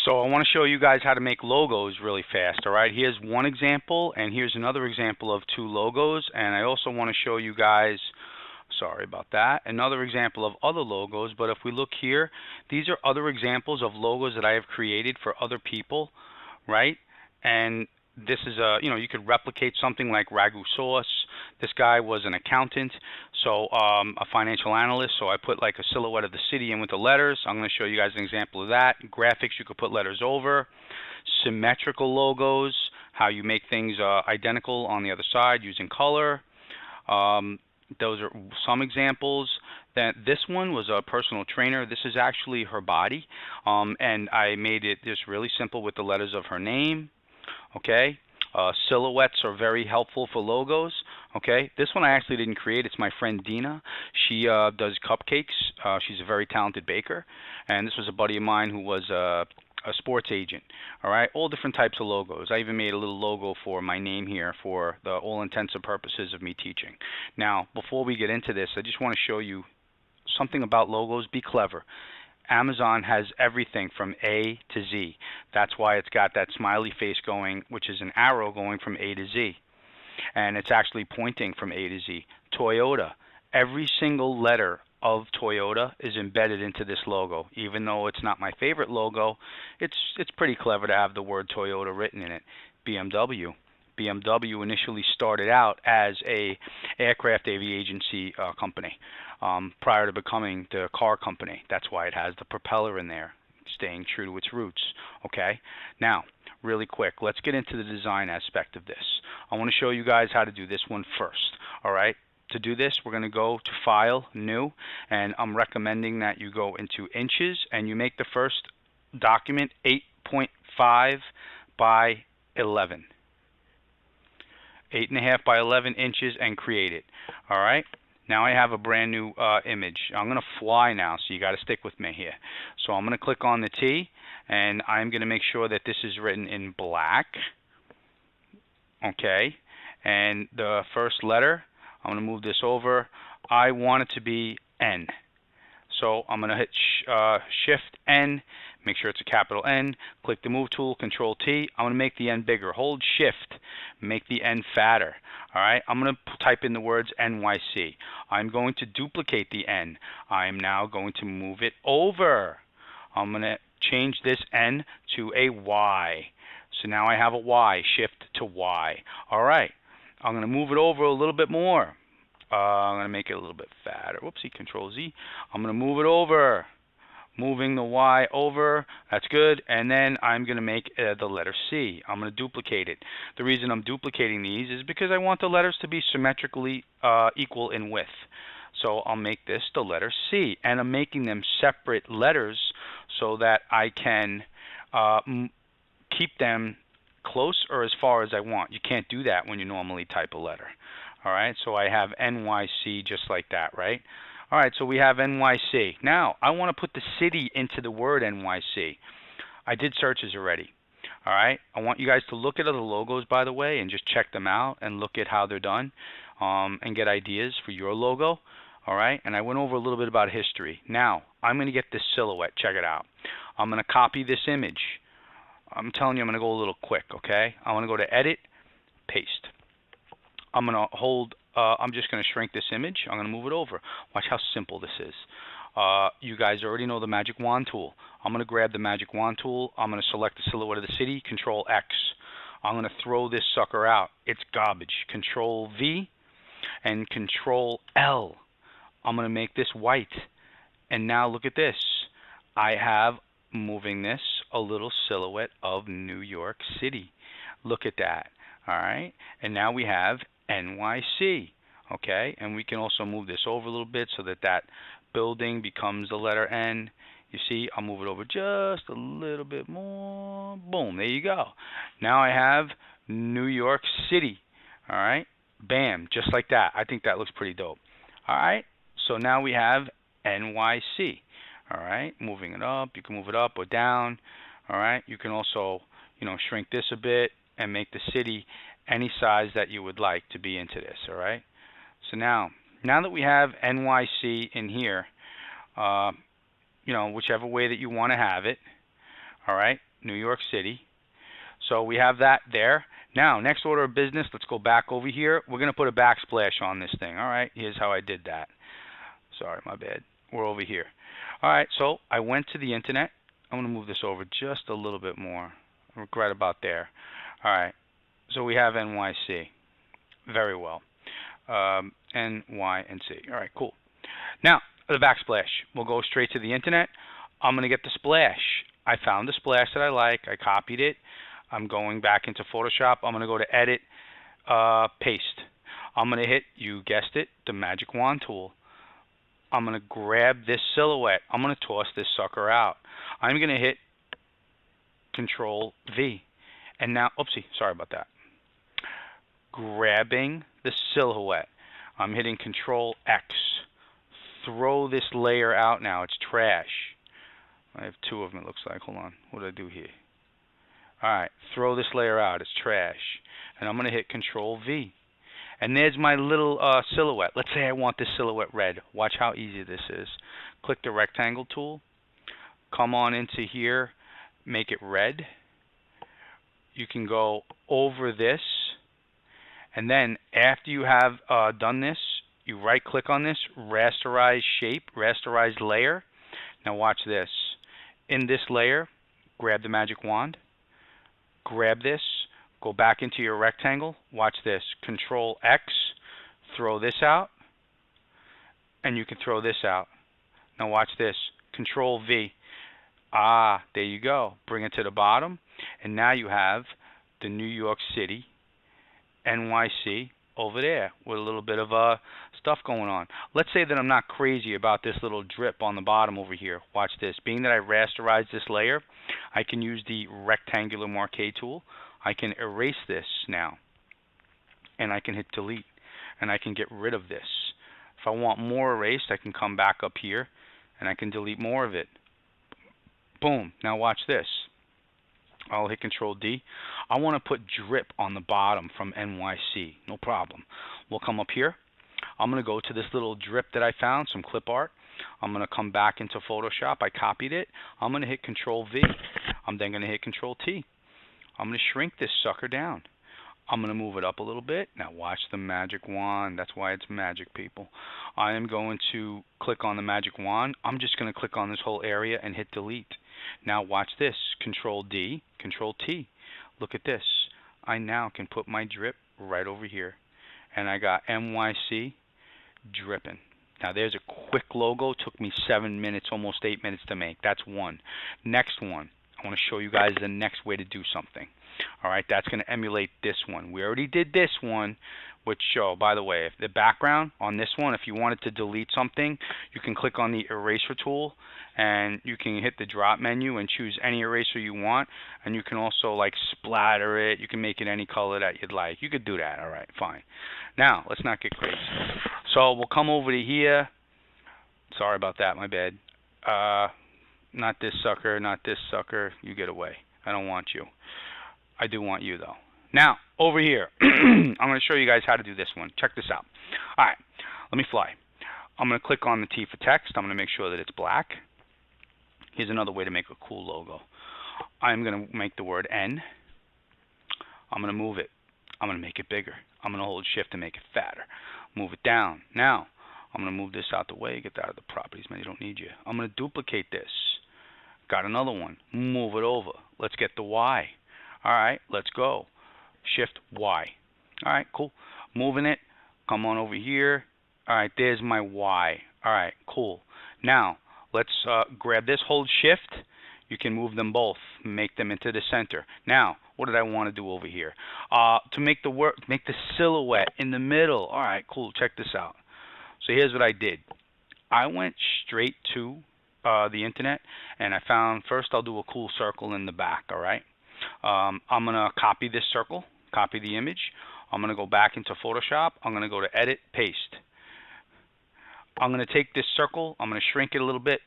So I want to show you guys how to make logos really fast, all right? Here's one example, and here's another example of two logos, and I also want to show you guys, sorry about that, another example of other logos. But if we look here, these are other examples of logos that I have created for other people, right? And this is you could replicate something like ragu sauce. This guy was an accountant, so a financial analyst, so I put like a silhouette of the city in with the letters. I'm going to show you guys an example of that. Graphics, you could put letters over. Symmetrical logos, how you make things identical on the other side using color. Those are some examples. Then this one was a personal trainer. This is actually her body, and I made it just really simple with the letters of her name. Okay, silhouettes are very helpful for logos. Okay, this one I actually didn't create. It's my friend Dina. She does cupcakes. She's a very talented baker, and this was a buddy of mine who was a sports agent. All right, all different types of logos. I even made a little logo for my name here for the all intents and purposes of me teaching. Now, before we get into this, I just want to show you something about logos. Be clever. Amazon has everything from A to Z. That's why it's got that smiley face going, which is an arrow going from A to Z. And it's actually pointing from A to Z. Toyota, every single letter of Toyota is embedded into this logo. Even though it's not my favorite logo, it's pretty clever to have the word Toyota written in it. BMW. BMW initially started out as a aircraft aviation company prior to becoming the car company. That's why it has the propeller in there, staying true to its roots. Okay, now really quick, let's get into the design aspect of this. I want to show you guys how to do this one first. All right, to do this, we're going to go to File, New, and I'm recommending that you go into inches and you make the first document 8.5 by 11. 8.5 by 11 inches and create it. All right. Now I have a brand new image. I'm going to fly now, so you got to stick with me here. So I'm going to click on the T, and I'm going to make sure that this is written in black. Okay. And the first letter, I'm going to move this over. I want it to be N. So I'm going to hit Shift N, make sure it's a capital N, click the Move tool, Control T. I'm going to make the N bigger. Hold Shift, make the N fatter. All right, I'm going to type in the words NYC. I'm going to duplicate the N. I'm now going to move it over. I'm going to change this N to a Y. So now I have a Y, Shift to Y. All right, I'm going to move it over a little bit more. I'm going to make it a little bit fatter. Whoopsie, Control Z. I'm going to move it over. Moving the Y over. That's good. And then I'm going to make the letter C. I'm going to duplicate it. The reason I'm duplicating these is because I want the letters to be symmetrically equal in width. So I'll make this the letter C. And I'm making them separate letters so that I can keep them close or as far as I want. You can't do that when you normally type a letter. All right, so I have NYC just like that, right? All right, so we have NYC. Now, I want to put the city into the word NYC. I did searches already. All right, I want you guys to look at other logos, by the way, and just check them out and look at how they're done and get ideas for your logo. All right, and I went over a little bit about history. Now, I'm going to get this silhouette. Check it out. I'm going to copy this image. I'm telling you, I'm going to go a little quick, okay? I want to go to Edit, Paste. I'm going to hold, I'm just going to shrink this image. I'm going to move it over. Watch how simple this is. You guys already know the magic wand tool. I'm going to grab the magic wand tool. I'm going to select the silhouette of the city, Control X. I'm going to throw this sucker out. It's garbage. Control V and Control L. I'm going to make this white. And now look at this. I have, moving this, a little silhouette of New York City. Look at that. All right. And now we have NYC, okay, and we can also move this over a little bit so that that building becomes the letter N. You see, I'll move it over just a little bit more. Boom, there you go. Now I have New York City, all right, bam, just like that. I think that looks pretty dope. All right, so now we have NYC, all right, moving it up. You can move it up or down, all right. You can also, shrink this a bit and make the city any size that you would like to be into this, all right? So now that we have NYC in here, whichever way that you want to have it, all right? New York City. So we have that there. Now, next order of business, let's go back over here. We're going to put a backsplash on this thing. All right, here's how I did that. Sorry, my bad. We're over here. All right, so I went to the internet. I'm going to move this over just a little bit more. Right about there. All right, so we have NYC. Very well. N, Y, and C. All right, cool. Now, the backsplash. We'll go straight to the internet. I'm going to get the splash. I found the splash that I like. I copied it. I'm going back into Photoshop. I'm going to go to Edit, Paste. I'm going to hit, you guessed it, the Magic Wand tool. I'm going to grab this silhouette. I'm going to toss this sucker out. I'm going to hit Control V. And now, oopsie, sorry about that. Grabbing the silhouette. I'm hitting Control X. Throw this layer out now. It's trash. I have two of them, it looks like. Hold on. What did I do here? Alright, throw this layer out. It's trash. And I'm going to hit Control V. And there's my little silhouette. Let's say I want this silhouette red. Watch how easy this is. Click the rectangle tool. Come on into here. Make it red. You can go over this. And then after you have done this, you right click on this, rasterize shape, rasterize layer. Now watch this. In this layer, grab the magic wand, grab this, go back into your rectangle, watch this, Control X, throw this out, and you can throw this out. Now watch this, Control V. Ah, there you go. Bring it to the bottom, and now you have the New York City, NYC, over there with a little bit of stuff going on. Let's say that I'm not crazy about this little drip on the bottom over here. Watch this. Being that I rasterized this layer, I can use the rectangular marquee tool. I can erase this now, and I can hit delete, and I can get rid of this. If I want more erased, I can come back up here, and I can delete more of it. Boom. Now watch this. I'll hit Control D. I want to put drip on the bottom from NYC. No problem. We'll come up here. I'm going to go to this little drip that I found, some clip art. I'm going to come back into Photoshop. I copied it. I'm going to hit Control V. I'm then going to hit Control T. I'm going to shrink this sucker down. I'm going to move it up a little bit. Now watch the magic wand. That's why it's magic, people. I am going to click on the magic wand. I'm just going to click on this whole area and hit delete. Now watch this. Control D, Control T. Look at this. I now can put my drip right over here. And I got NYC dripping. Now there's a quick logo. Took me 7 minutes, almost 8 minutes to make. That's one. Next one. I want to show you guys the next way to do something. Alright, that's going to emulate this one. We already did this one, which, by the way, if the background on this one, if you wanted to delete something, you can click on the eraser tool, and you can hit the drop menu and choose any eraser you want, and you can also like splatter it. You can make it any color that you'd like. You could do that. Alright, fine. Now, let's not get crazy. So we'll come over to here. Sorry about that, my bad. Not this sucker, not this sucker. You get away. I don't want you. I do want you, though. Now, over here, I'm going to show you guys how to do this one. Check this out. All right, let me fly. I'm going to click on the T for text. I'm going to make sure that it's black. Here's another way to make a cool logo. I'm going to make the word N. I'm going to move it. I'm going to make it bigger. I'm going to hold Shift to make it fatter. Move it down. Now, I'm going to move this out the way. Get that out of the properties, man. You don't need you. I'm going to duplicate this. Got another one. Move it over. Let's get the Y. All right, let's go. Shift Y. All right, cool. Moving it. Come on over here. All right, there's my Y. All right, cool. Now, let's grab this, hold Shift. You can move them both, make them into the center. Now, what did I want to do over here? To make the silhouette in the middle. All right, cool. Check this out. So here's what I did. I went straight to the internet, and I found, first I'll do a cool circle in the back, all right? I'm going to copy this circle, copy the image. I'm going to go back into Photoshop. I'm going to go to Edit, Paste. I'm going to take this circle. I'm going to shrink it a little bit.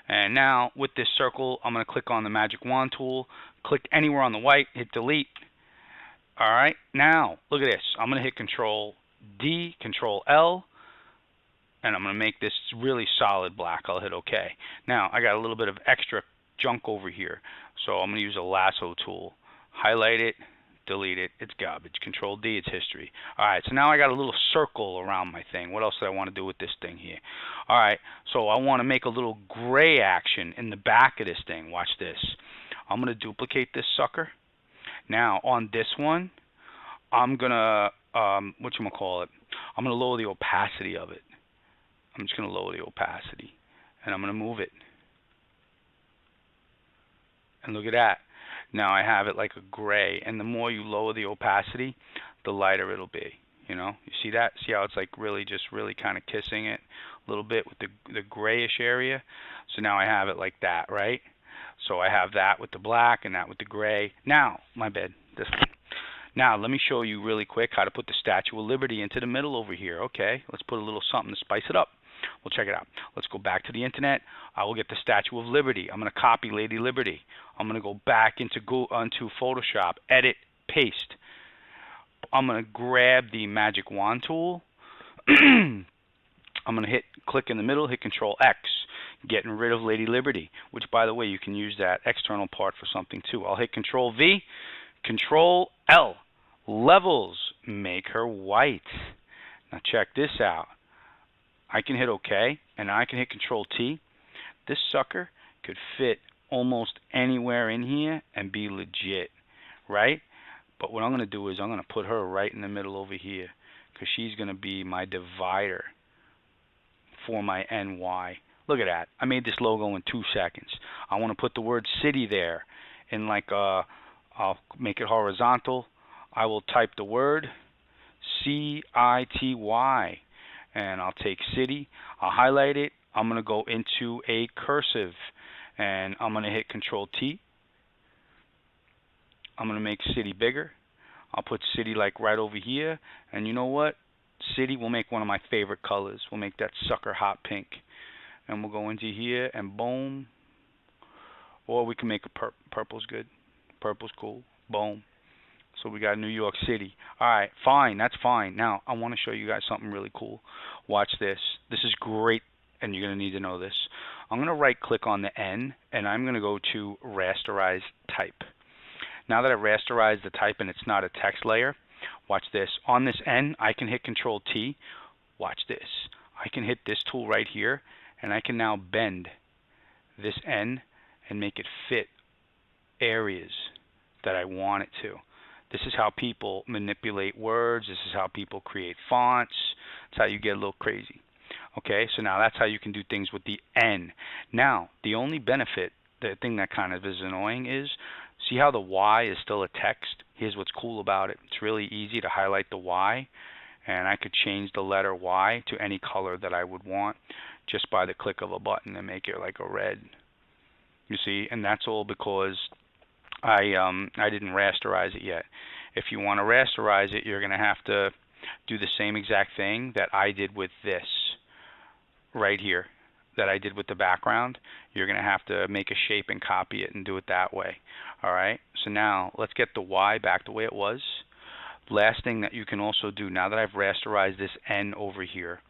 And now, with this circle, I'm going to click on the Magic Wand tool. Click anywhere on the white, hit Delete. All right, now, look at this. I'm going to hit Control D, Control L, and I'm going to make this really solid black. I'll hit OK. Now, I got a little bit of extra junk over here. So I'm going to use a lasso tool. Highlight it, delete it. It's garbage. Control D, it's history. Alright, so now I got a little circle around my thing. What else do I want to do with this thing here? Alright, so I want to make a little gray action in the back of this thing. Watch this. I'm going to duplicate this sucker. Now, on this one, I'm going to, whatchamacallit, I'm going to lower the opacity of it. I'm just going to lower the opacity. And I'm going to move it. And look at that. Now I have it like a gray. And the more you lower the opacity, the lighter it'll be. You know, you see that? See how it's like really kind of kissing it a little bit with the grayish area? So now I have it like that, right? So I have that with the black and that with the gray. Now, my bad, this one. Now, let me show you really quick how to put the Statue of Liberty into the middle over here. Okay, let's put a little something to spice it up. Well, check it out. Let's go back to the internet. I will get the Statue of Liberty. I'm going to copy Lady Liberty. I'm going to go back into Photoshop, edit, paste. I'm going to grab the magic wand tool. I'm going to click in the middle, hit Control X, getting rid of Lady Liberty, which, by the way, you can use that external part for something too. I'll hit Control V, Control L, levels, make her white. Now check this out. I can hit OK, and I can hit Control T. This sucker could fit almost anywhere in here and be legit, right? But what I'm going to do is I'm going to put her right in the middle over here, because she's going to be my divider for my NY. Look at that. I made this logo in 2 seconds. I want to put the word city there in like I'll make it horizontal. I will type the word CITY, and I'll take city. I'll highlight it. I'm going to go into a cursive, and I'm going to hit Control T. I'm going to make city bigger. I'll put city like right over here, and you know what? City will make one of my favorite colors. We'll make that sucker hot pink, and we'll go into here and boom. Or we can make a purple's good. Purple's cool. Boom. So we got New York City. Alright, fine, that's fine. Now, I want to show you guys something really cool. Watch this. This is great, and you're going to need to know this. I'm going to right-click on the N, and I'm going to go to Rasterize Type. Now that I've rasterized the type and it's not a text layer, watch this. On this N, I can hit Control T. Watch this. I can hit this tool right here, and I can now bend this N and make it fit areas that I want it to. This is how people manipulate words. This is how people create fonts. That's how you get a little crazy. Okay, so now that's how you can do things with the N. Now, the only benefit, the thing that kind of is annoying is, see how the Y is still a text? Here's what's cool about it. It's really easy to highlight the Y, and I could change the letter Y to any color that I would want just by the click of a button and make it like a red. You see, and that's all because I didn't rasterize it yet. If you want to rasterize it, you're going to have to do the same exact thing that I did with this right here, that I did with the background. You're going to have to make a shape and copy it and do it that way. Alright, so now let's get the Y back the way it was. Last thing that you can also do, now that I've rasterized this N over here,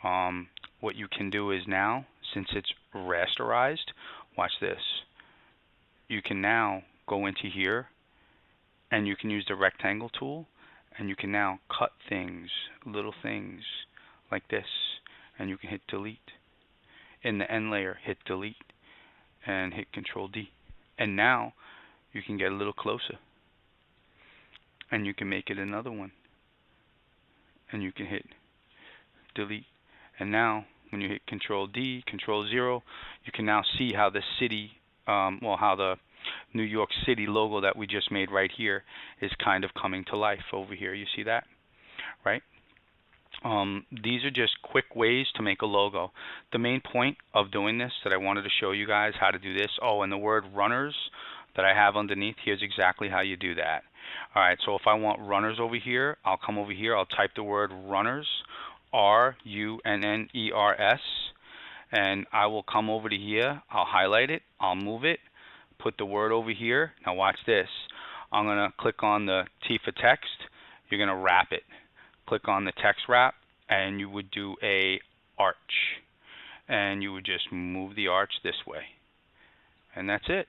what you can do is now, since it's rasterized, watch this. You can now go into here, and you can use the rectangle tool, and you can now cut things, little things like this, and you can hit delete. In the N layer, hit delete, and hit Control D. And now you can get a little closer, and you can make it another one, and you can hit delete. And now when you hit Control D, Control 0, you can now see how the city, how the New York City logo that we just made right here is kind of coming to life over here. You see that, right? These are just quick ways to make a logo. The main point of doing this that I wanted to show you guys how to do this, and the word runners that I have underneath, here's exactly how you do that. Alright, so if I want runners over here, I'll come over here, I'll type the word runners, R-U-N-N-E-R-S, and I will come over to here, I'll highlight it, I'll move it, put the word over here. Now watch this. I'm going to click on the T for text. You're going to wrap it. Click on the text wrap, and you would do a arch. And you would just move the arch this way. And that's it.